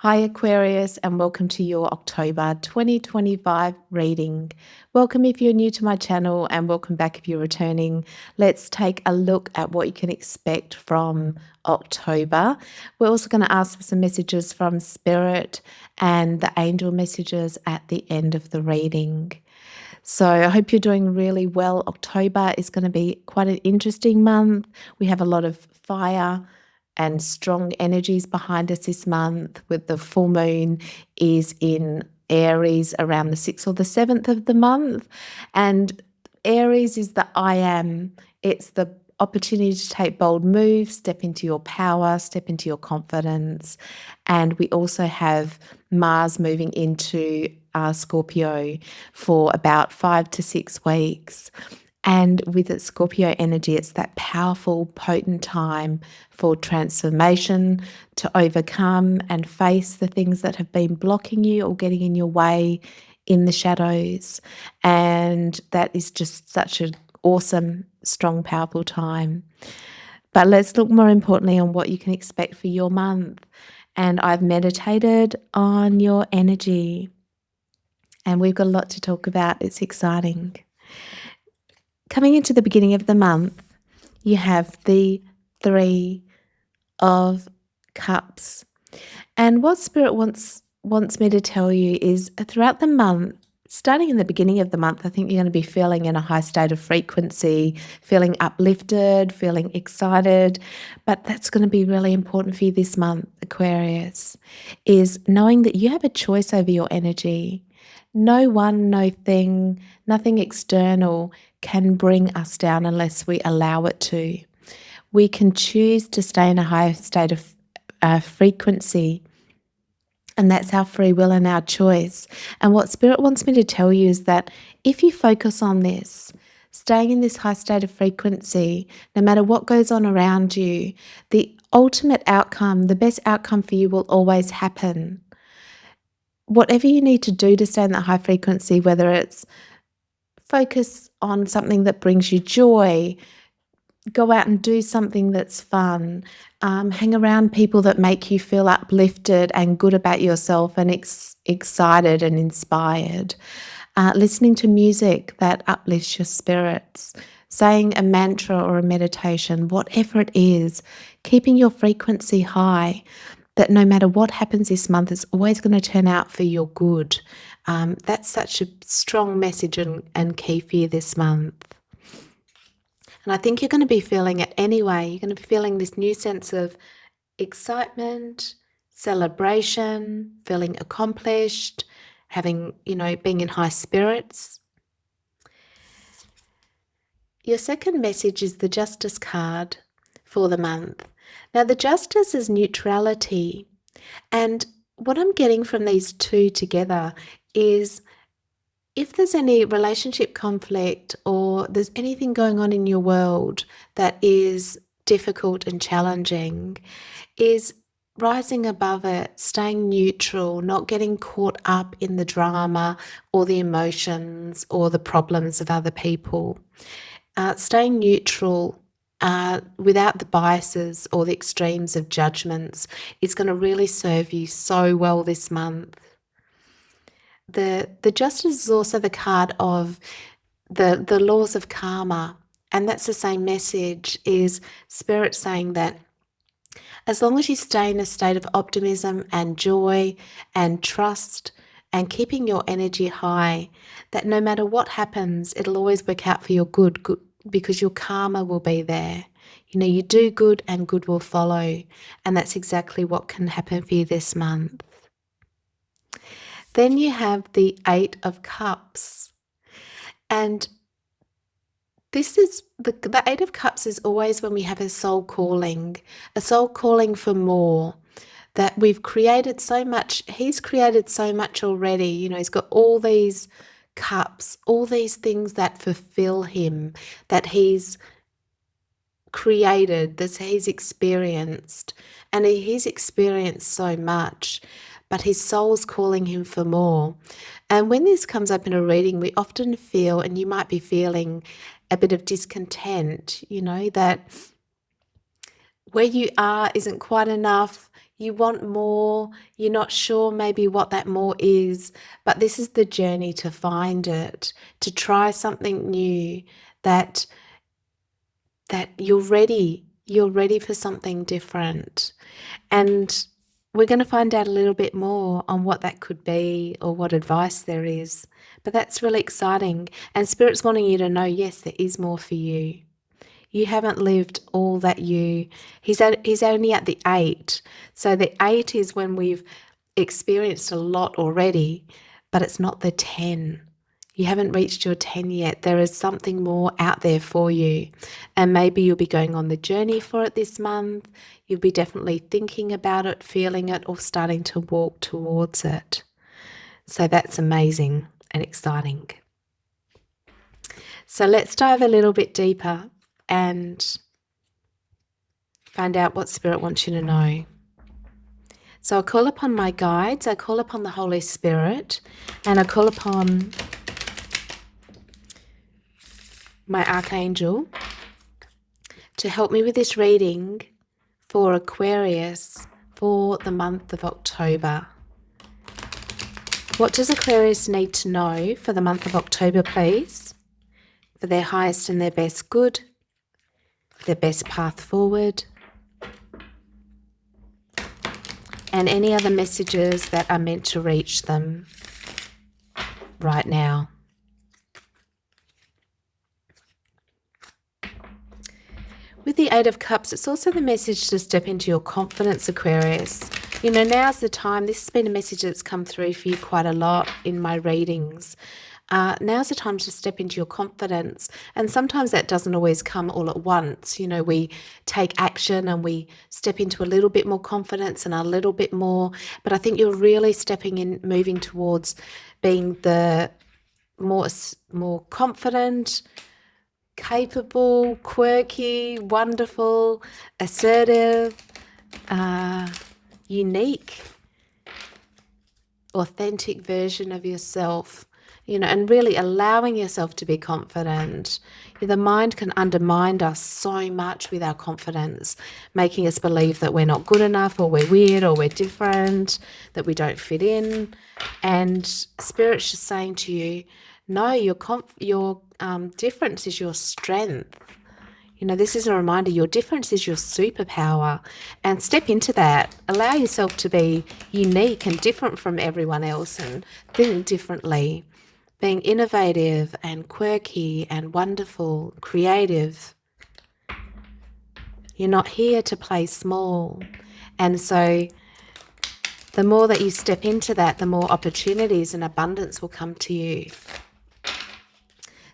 Hi, Aquarius, and welcome to your October 2025 reading. Welcome if you're new to my channel, and welcome back if you're returning. Let's take a look at what you can expect from October. We're also going to ask for some messages from Spirit and the angel messages at the end of the reading. So I hope you're doing really well. October is going to be quite an interesting month. We have a lot of fire and strong energies behind us this month, with the full moon is in Aries around the 6th or the 7th of the month. And Aries is the I am. It's the opportunity to take bold moves, step into your power, step into your confidence. And we also have Mars moving into Scorpio for about 5 to 6 weeks. And with its Scorpio energy, it's that powerful, potent time for transformation, to overcome and face the things that have been blocking you or getting in your way in the shadows. And that is just such an awesome, strong, powerful time. But let's look more importantly on what you can expect for your month. And I've meditated on your energy, and we've got a lot to talk about. It's exciting. Coming into the beginning of the month, you have the Three of Cups. And what Spirit wants me to tell you is, throughout the month, starting in the beginning of the month, I think you're going to be feeling in a high state of frequency, feeling uplifted, feeling excited. But that's going to be really important for you this month, Aquarius, is knowing that you have a choice over your energy. No one, no thing, nothing external can bring us down unless we allow it to. We can choose to stay in a higher state of frequency, and that's our free will and our choice. And what Spirit wants me to tell you is that if you focus on this, staying in this high state of frequency, no matter what goes on around you, the ultimate outcome, the best outcome for you will always happen. Whatever you need to do to stay in that high frequency, whether it's focus on something that brings you joy, go out and do something that's fun, hang around people that make you feel uplifted and good about yourself and excited and inspired, listening to music that uplifts your spirits, saying a mantra or a meditation, whatever it is, keeping your frequency high, that no matter what happens this month, it's always going to turn out for your good. That's such a strong message and key for you this month. And I think you're going to be feeling it anyway. You're going to be feeling this new sense of excitement, celebration, feeling accomplished, having, being in high spirits. Your second message is the Justice card for the month. Now, the Justice is neutrality. And what I'm getting from these two together is, if there's any relationship conflict or there's anything going on in your world that is difficult and challenging, is rising above it, staying neutral, not getting caught up in the drama or the emotions or the problems of other people. Staying neutral without the biases or the extremes of judgments is going to really serve you so well this month. The Justice is also the card of the laws of karma, and that's the same message, is Spirit saying that as long as you stay in a state of optimism and joy and trust and keeping your energy high, that no matter what happens, it'll always work out for your good, because your karma will be there. You do good and good will follow, and that's exactly what can happen for you this month. Then you have the Eight of Cups. And this is the Eight of Cups is always when we have a soul calling for more, that we've created so much. He's created so much already. He's got all these cups, all these things that fulfill him, that he's created, that he's experienced. And he's experienced so much, but his soul's calling him for more. And when this comes up in a reading, we often feel, and you might be feeling, a bit of discontent, that where you are isn't quite enough. You want more. You're not sure maybe what that more is, but this is the journey to find it, to try something new, that you're ready. You're ready for something different. And we're going to find out a little bit more on what that could be or what advice there is. But that's really exciting. And Spirit's wanting you to know, yes, there is more for you. You haven't lived all that he's only at the 8. So the 8 is when we've experienced a lot already, but it's not the 10. You haven't reached your 10 yet. There is something more out there for you. And maybe you'll be going on the journey for it this month. You'll be definitely thinking about it, feeling it, or starting to walk towards it. So that's amazing and exciting. So let's dive a little bit deeper and find out what Spirit wants you to know. So I call upon my guides, I call upon the Holy Spirit, and I call upon my Archangel to help me with this reading for Aquarius for the month of October. What does Aquarius need to know for the month of October, please? For their highest and their best good, for their best path forward, and any other messages that are meant to reach them right now. With the 8 of Cups, it's also the message to step into your confidence, Aquarius. You know, now's the time. This has been a message that's come through for you quite a lot in my readings. Now's the time to step into your confidence. And sometimes that doesn't always come all at once. You know, we take action and we step into a little bit more confidence and a little bit more. But I think you're really stepping in, moving towards being the more confident, capable, quirky, wonderful, assertive, unique, authentic version of yourself, you know, and really allowing yourself to be confident. The mind can undermine us so much with our confidence, making us believe that we're not good enough, or we're weird, or we're different, that we don't fit in. And Spirit's just saying to you, no, your difference is your strength. You know, this is a reminder, your difference is your superpower. And step into that. Allow yourself to be unique and different from everyone else and think differently. Being innovative and quirky and wonderful, creative. You're not here to play small. And so the more that you step into that, the more opportunities and abundance will come to you.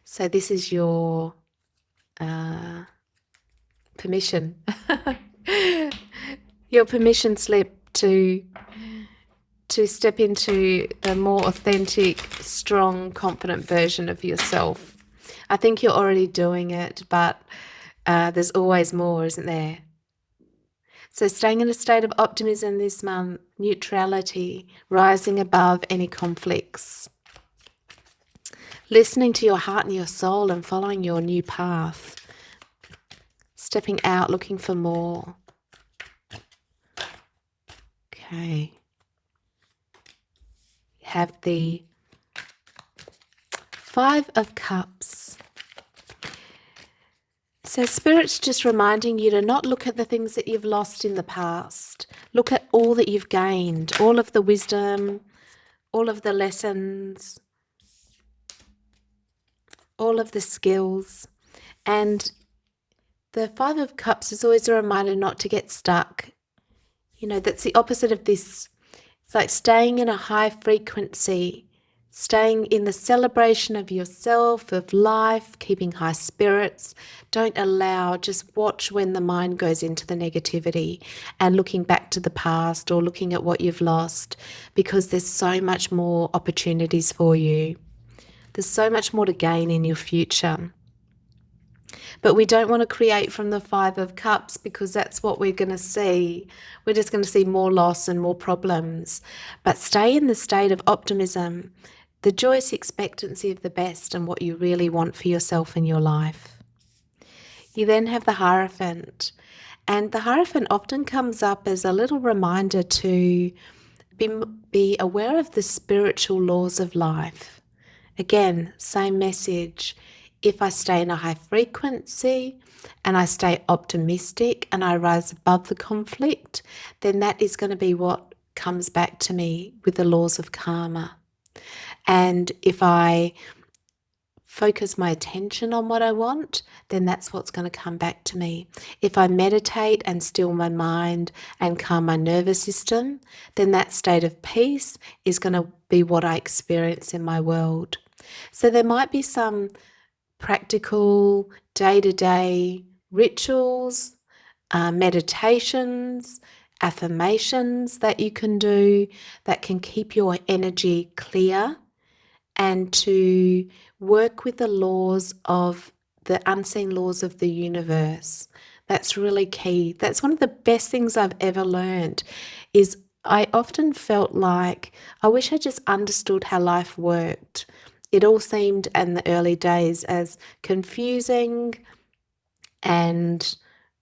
So this is your permission. Your permission slip to step into the more authentic, strong, confident version of yourself. I think you're already doing it, but there's always more, isn't there? So staying in a state of optimism this month, neutrality, rising above any conflicts. Listening to your heart and your soul and following your new path. Stepping out, looking for more. Okay. Have the 5 of Cups. So Spirit's just reminding you to not look at the things that you've lost in the past. Look at all that you've gained, all of the wisdom, all of the lessons, all of the skills. And the 5 of Cups is always a reminder not to get stuck. You know, that's the opposite of this. It's like staying in a high frequency, staying in the celebration of yourself, of life, keeping high spirits. Don't allow, just watch when the mind goes into the negativity and looking back to the past or looking at what you've lost, because there's so much more opportunities for you. There's so much more to gain in your future. But we don't want to create from the 5 of Cups, because that's what we're going to see. We're just going to see more loss and more problems. But stay in the state of optimism, the joyous expectancy of the best and what you really want for yourself in your life. You then have the Hierophant. And the Hierophant often comes up as a little reminder to be aware of the spiritual laws of life. Again, same message. If I stay in a high frequency and I stay optimistic and I rise above the conflict, then that is going to be what comes back to me with the laws of karma. And if I focus my attention on what I want, then that's what's going to come back to me. If I meditate and still my mind and calm my nervous system, then that state of peace is going to be what I experience in my world. So there might be some practical day-to-day rituals, meditations, affirmations that you can do that can keep your energy clear and to work with the laws of the unseen laws of the universe. That's really key. That's one of the best things I've ever learned is I often felt like I wish I just understood how life worked. It all seemed in the early days as confusing and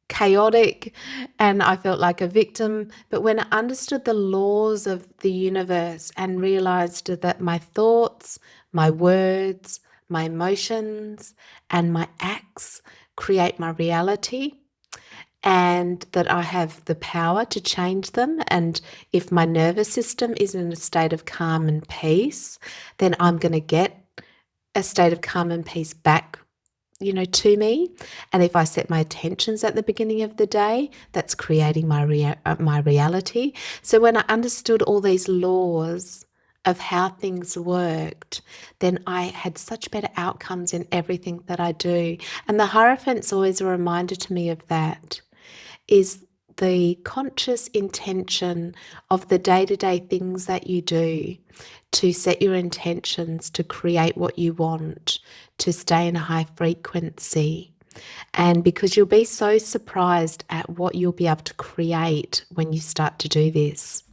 chaotic, and I felt like a victim. But when I understood the laws of the universe and realized that my thoughts, my words, my emotions, and my acts create my reality, and that I have the power to change them, and if my nervous system is in a state of calm and peace, then I'm going to get a state of calm and peace back to me. And if I set my intentions at the beginning of the day, that's creating my reality. So when I understood all these laws of how things worked, then I had such better outcomes in everything that I do. And the Hierophant's always a reminder to me of that, is the conscious intention of the day-to-day things that you do, to set your intentions to create what you want, to stay in a high frequency. And because you'll be so surprised at what you'll be able to create when you start to do this.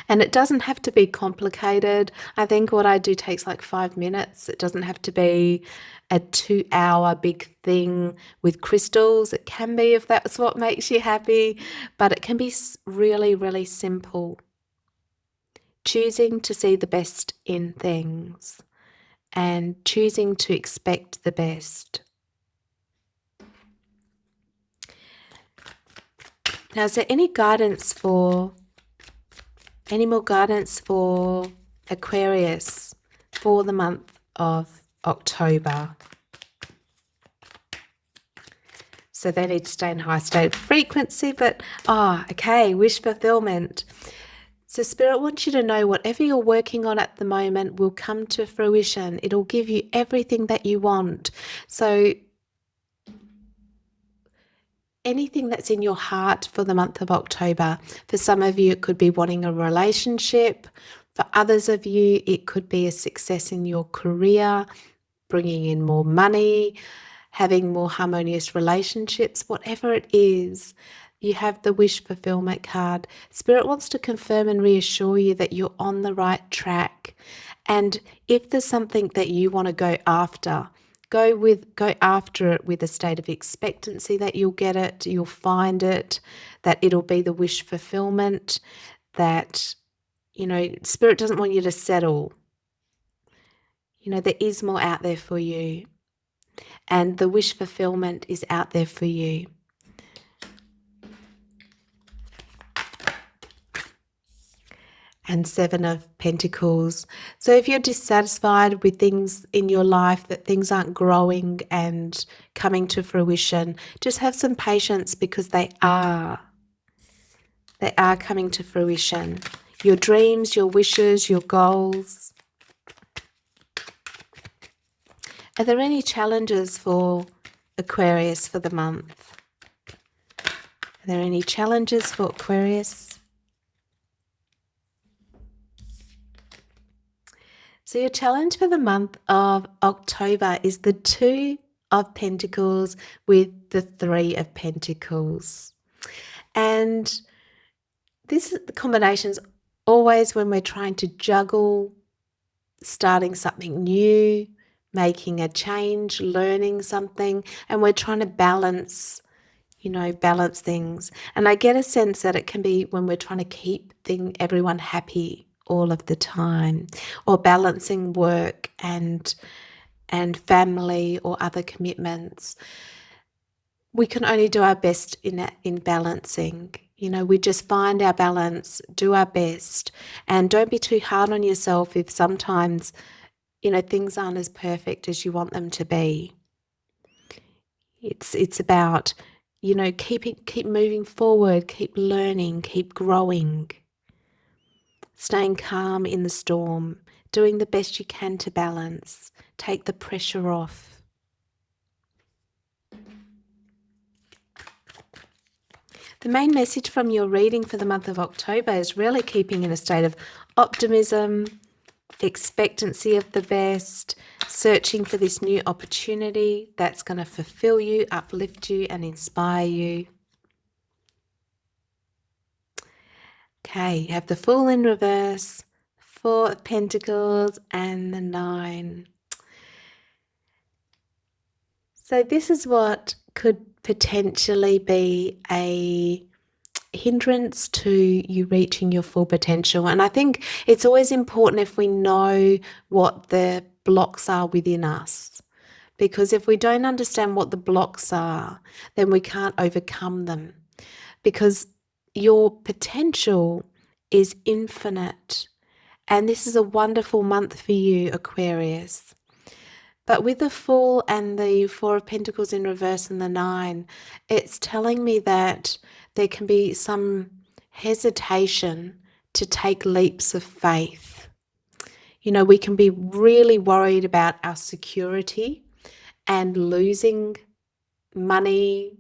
And it doesn't have to be complicated. I think what I do takes like 5 minutes. It doesn't have to be a 2-hour big thing with crystals. It can be if that's what makes you happy, but it can be really, really simple. Choosing to see the best in things and choosing to expect the best. Now, is there any more guidance for Aquarius for the month of October? So they need to stay in high state of frequency, but okay, wish fulfillment. So Spirit wants you to know whatever you're working on at the moment will come to fruition. It'll give you everything that you want. So anything that's in your heart for the month of October. For some of you, it could be wanting a relationship. For others of you, it could be a success in your career, bringing in more money, having more harmonious relationships, whatever it is. You have the wish fulfillment card. Spirit wants to confirm and reassure you that you're on the right track. And if there's something that you want to go after, go after it with a state of expectancy that you'll get it, you'll find it, that it'll be the wish fulfillment, that, Spirit doesn't want you to settle. There is more out there for you. And the wish fulfillment is out there for you. And 7 of Pentacles. So if you're dissatisfied with things in your life, that things aren't growing and coming to fruition, just have some patience, because they are coming to fruition. Your dreams, your wishes, your goals. Are there any challenges for Aquarius for the month? Are there any challenges for Aquarius? So your challenge for the month of October is the 2 of Pentacles with the 3 of Pentacles. And this combination is always when we're trying to juggle starting something new, making a change, learning something, and we're trying to balance, balance things. And I get a sense that it can be when we're trying to keep everyone happy all of the time, or balancing work and family or other commitments. We can only do our best in balancing. We just find our balance, do our best, and don't be too hard on yourself if sometimes, things aren't as perfect as you want them to be. It's about, keep moving forward, keep learning, keep growing, staying calm in the storm, doing the best you can to balance, take the pressure off. The main message from your reading for the month of October is really keeping in a state of optimism, expectancy of the best, searching for this new opportunity that's going to fulfill you, uplift you, and inspire you. Okay, you have the Fool in reverse, 4 of Pentacles, and the 9. So this is what could potentially be a hindrance to you reaching your full potential. And I think it's always important if we know what the blocks are within us, because if we don't understand what the blocks are, then we can't overcome them, because your potential is infinite. And this is a wonderful month for you, Aquarius. But with the Fool and the 4 of Pentacles in reverse and the 9, it's telling me that there can be some hesitation to take leaps of faith. We can be really worried about our security and losing money,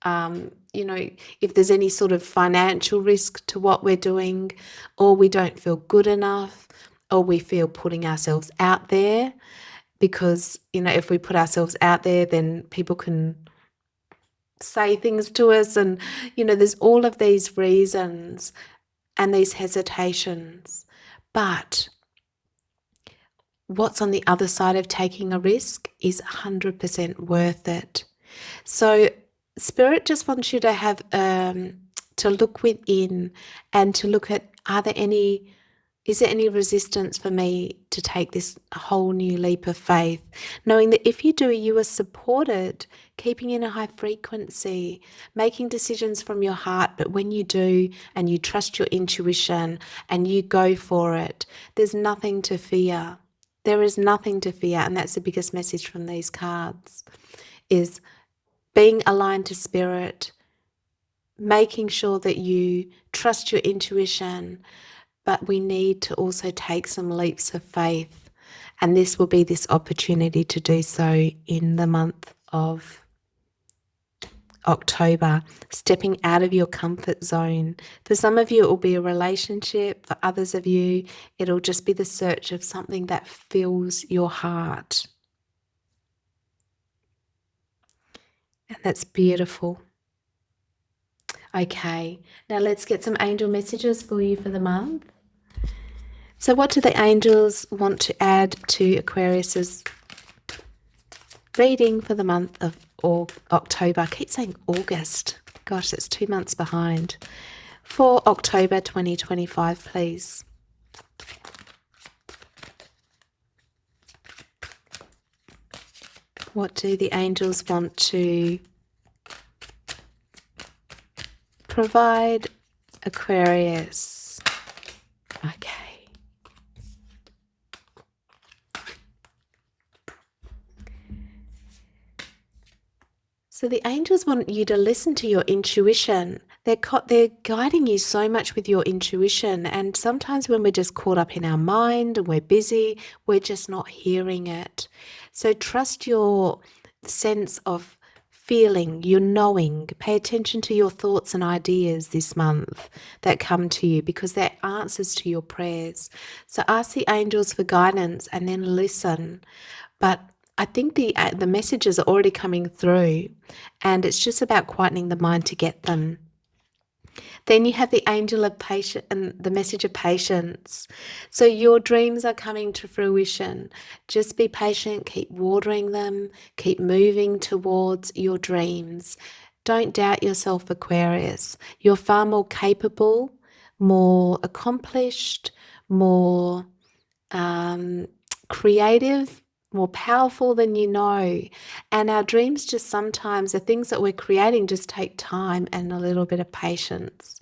if there's any sort of financial risk to what we're doing, or we don't feel good enough, or we feel putting ourselves out there. Because, if we put ourselves out there, then people can say things to us. And, there's all of these reasons and these hesitations. But what's on the other side of taking a risk is 100% worth it. So Spirit just wants you to have, to look within and to look at, is there any resistance for me to take this whole new leap of faith? Knowing that if you do, you are supported, keeping in a high frequency, making decisions from your heart. But when you do and you trust your intuition and you go for it, there's nothing to fear. There is nothing to fear. And that's the biggest message from these cards, is being aligned to Spirit, making sure that you trust your intuition. But we need to also take some leaps of faith. And this will be this opportunity to do so in the month of October, stepping out of your comfort zone. For some of you, it will be a relationship. For others of you, it'll just be the search of something that fills your heart. And that's beautiful. Okay, now let's get some angel messages for you for the month. So what do the angels want to add to Aquarius's reading for the month of October? I keep saying August. Gosh, that's 2 months behind. For October 2025, please. What do the angels want to provide Aquarius? Okay. So the angels want you to listen to your intuition. They're guiding you so much with your intuition. And sometimes when we're just caught up in our mind and we're busy, we're just not hearing it. So trust your sense of feeling, your knowing. Pay attention to your thoughts and ideas this month that come to you, because they're answers to your prayers. So ask the angels for guidance and then listen. But I think the messages are already coming through, and it's just about quietening the mind to get them. Then you have the angel of patience and the message of patience. So your dreams are coming to fruition. Just be patient, keep watering them, keep moving towards your dreams. Don't doubt yourself, Aquarius. You're far more capable, more accomplished, more creative, more powerful than you know. And our dreams just sometimes, the things that we're creating just take time and a little bit of patience.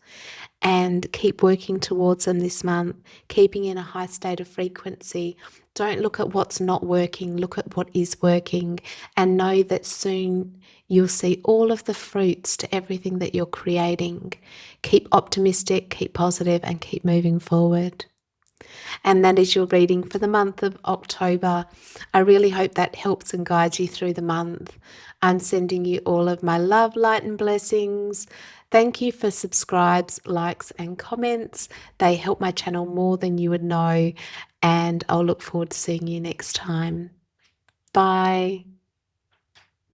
And keep working towards them this month, keeping in a high state of frequency. Don't look at what's not working, look at what is working, and know that soon you'll see all of the fruits to everything that you're creating. Keep optimistic, keep positive, and keep moving forward. And that is your reading for the month of October. I really hope that helps and guides you through the month. I'm sending you all of my love, light, and blessings. Thank you for subscribes, likes, and comments. They help my channel more than you would know. And I'll look forward to seeing you next time. Bye.